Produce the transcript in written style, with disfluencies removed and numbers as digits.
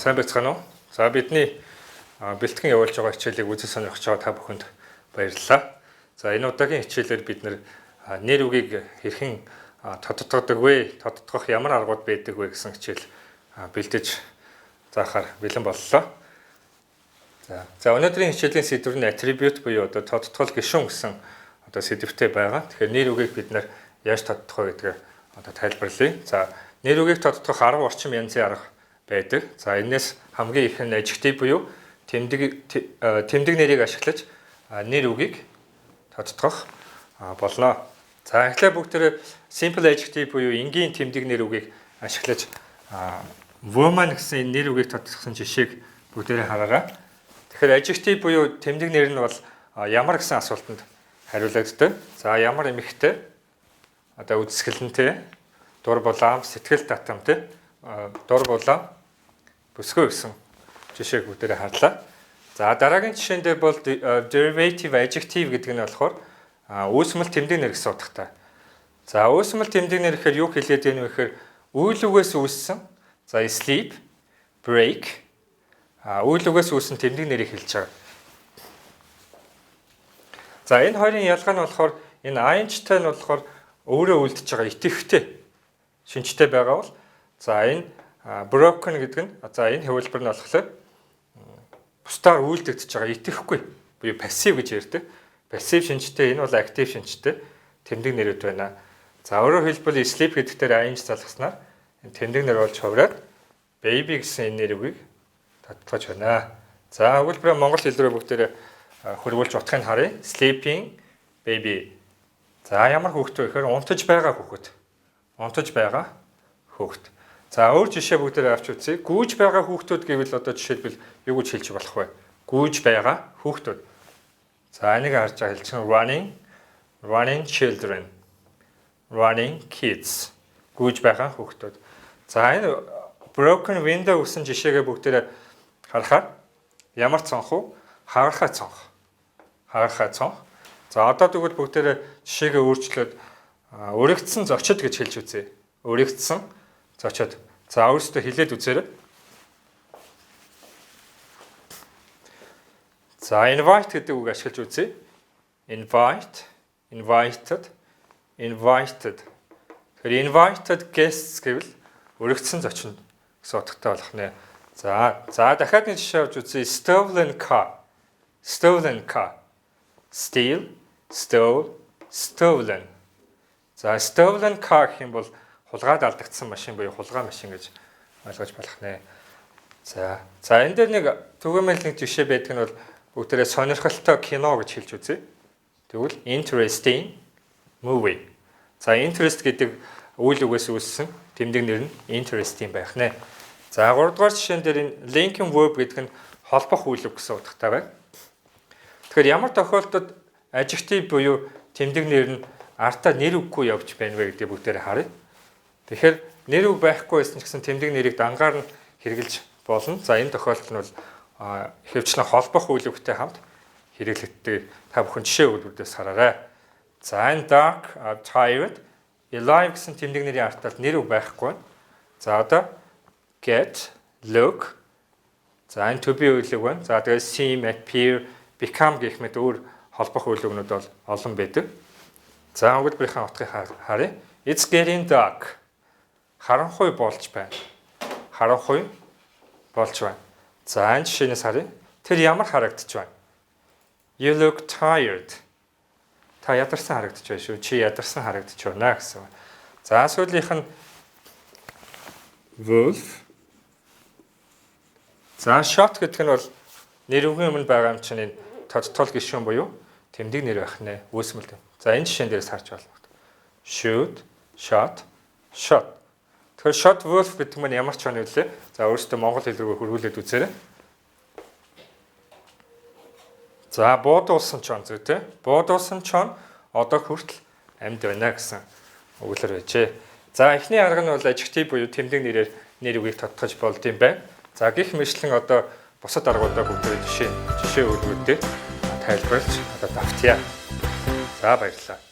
Сайн байцгаана уу? За бидний бэлтгэн явуулж байгаа хичээлийг үзэж сонирхож байгаа та бүхэнд баярлалаа. За энэ удаагийн хичээлээр бид нэр үгийг хэрхэн тодтогддог вэ? Тодтогдох ямар аргууд байдаг вэ гэсэн хичээл бэлдэж заахаар бэлэн боллоо. За өнөөдрийн хичээлийн сэдвэр нь attribute буюу тодтогдол гишүүн гэсэн сэдвтэй байгаа. Тэгэхээр нэр үгийг бид яаж тодтогох вэ гэдгийг тайлбарлая. За нэр үгийг тодтогох 10 орчим янзын арга байдаг. За энэс хамгийн их нь adjective буюу тэмдэг нэрийг ашиглаж нэр үгийг тодтогох болно. За эхлээд бүгдээ simple adjective буюу энгийн тэмдэг нэр үгийг ашиглаж woman гэсэн нэр үгийг тодтогсон жишээг бүгдээрээ хараарай. Тэгэхээр adjective буюу тэмдэг нэр нь бол ямар гэсэн асуултанд хариулагддаг. За ямар эмэгтэй, үдсгэлэнтэй, дур булаам, сэтгэл татамтай, дур булаам, бүсгүй гэсэн жишээг бүгдээрээ харлаа. За дараагийн жишээн дээр бол derivative adjective гэдэг нь болохоор үүсмэл тэмдэг нэр гэсэн утгатай. За үүсмэл тэмдэг нэр гэхээр юу хэлээд байна вэ гэхээр үйл үгээс үүссэн. За sleep, break үйл үгээс үүссэн тэмдэг нэрийг хэлж байгаа. За энэ хоёрын ялгаа нь болохоор энэ ainчтай нь болохоор өөрөө үлдэж байгаа итэхтэй шинжтэй байгаа бол за энэ broken гэдэг нь за энэ хувилбар нь болохоор бусдаар үйлдэгдэж байгаа итэхгүй буюу passive гэж ярьдаг. Passive шинжтэй энэ бол active шинжтэй тэмдэг нэрүүд байна. За өөрөөр хэлбэл sleep гэдэг дээр ainч залгаснаар энэ тэмдэг нэр болж хувраад baby гэсэн энэ нэрийг тодтогч байна. За өгүүлбэрээ монгол хэл рүү бүгдээр хөрвүүлж утгыг харъя. Sleeping baby. За ямар хүүхэд вэ гэхээр унтаж байгаа хүүхэд. Унтаж байгаа хүүхэд. За өөр жишээ бүгдээр авч үзье. Гүйж байгаа хүүхдүүд гэвэл жишээлбэл юу гэж хэлж болох вэ? Гүйж байгаа хүүхдүүд. За энийг харж байгаа хэлчихвэл running children. Running kids. Гүйж байгаа хүүхдүүд. За энэ broken window гэсэн жишээгээ бүгдээр харахаар ямар цонх вэ? Хагарахай цонх. Хагарахай цонх. За одоо тэгвэл бүгдээр жишээгээ өөрчлөөд өргөцсөн зочид гэж хэлж үзье. Өргөцсөн зочид. За өөрөөсөө хэлээд үзээрэй. За invite гэдэг үг ашиглаж үзье. Invite, invited, invited. Тэгэхээр invited guests гэвэл өргөцсөн зочин гэсэн утгатай болох нэ. За дахиад нэг жишээ авч үзье. Stolen car. Stolen car. Steal, stole, stolen. За stolen car гэх юм бол хулгаад алдагдсан машин буюу хулгай машин гэж ойлгож болох нэ. За энэ дээр нэг түгээмэл нэг жишээ байдаг нь бол бүгдээрээ сонирхолтой кино гэж хэлж үзье. Тэгвэл interesting movie. За interest гэдэг үйл үгээс үүссэн тэмдэг нэр нь interesting байх нэ. За 3 дугаар жишээн дээр энэ linking verb гэдэг нь холбох үйл үг гэсэн утгатай байна. Тэгэхээр ямар тохиолдолд adjective буюу тэмдэг нэр нь артаа нэр үггүй явж байна вэ гэдгийг бүгдээрээ харъя. Тэгэхээр нэр үг байхгүй байсан ч гэсэн тэмдэг нэрийг дангаар нь хэрэгжилж болно. За энэ тохиолдолд нь бол ихэвчлэн холбох үйл үгтэй хамт хэрэглэгддэг. Та бүхэн жишээ өгүүлбэрээс хараарай. За энэ dark, tired, alive гэсэн тэмдэг нэрийн артаал нэр үг байхгүй. За одоо get, look. За энэ to be үйл үг байна. За тэгээд seem, appear, become гэх мэт өөр холбох үйл үгнүүд бол олон байдаг. За өгүүлбэрийн утгыг харъя. It's getting dark. Харанхуй болж байна. Харанхуй болж байна. За энэ жишээнээс харъя. Тэр ямар харагдаж байна? You look tired. Та ядарсан харагдаж байна шүү. Чи ядарсан харагдаж байна гэсэн. За сүүлийнх нь wolf. За shot гэдэг нь бол нэр үгийн өмнө байгаа юм чинь энэ тодтол гишүүн буюу тэмдэг нэр байх нэ. Үүсмэл тэм. За энэ жишээн дээрээс харж байна. Shoot, shot, shot. Тэгэхээр shot wolf гэдэг нь ямар ч байна вэ? За өөрөөсөө монгол хэл рүү хөрвүүлээд үзээрэй. За буудуулсан чон зүй тэ. Буудуулсан чон одоо хүртэл амьд байна гэсэн үгээр байжээ. За эхний арга нь бол adjective буюу тэмдэг нэрээр нэр үгийг тодтогч болд юм байна. За гих мэтлэн одоо бусад аргуудаа бүгд жишээ өгүүлбэртэй тайлбарлаж давтъя. За баярлалаа.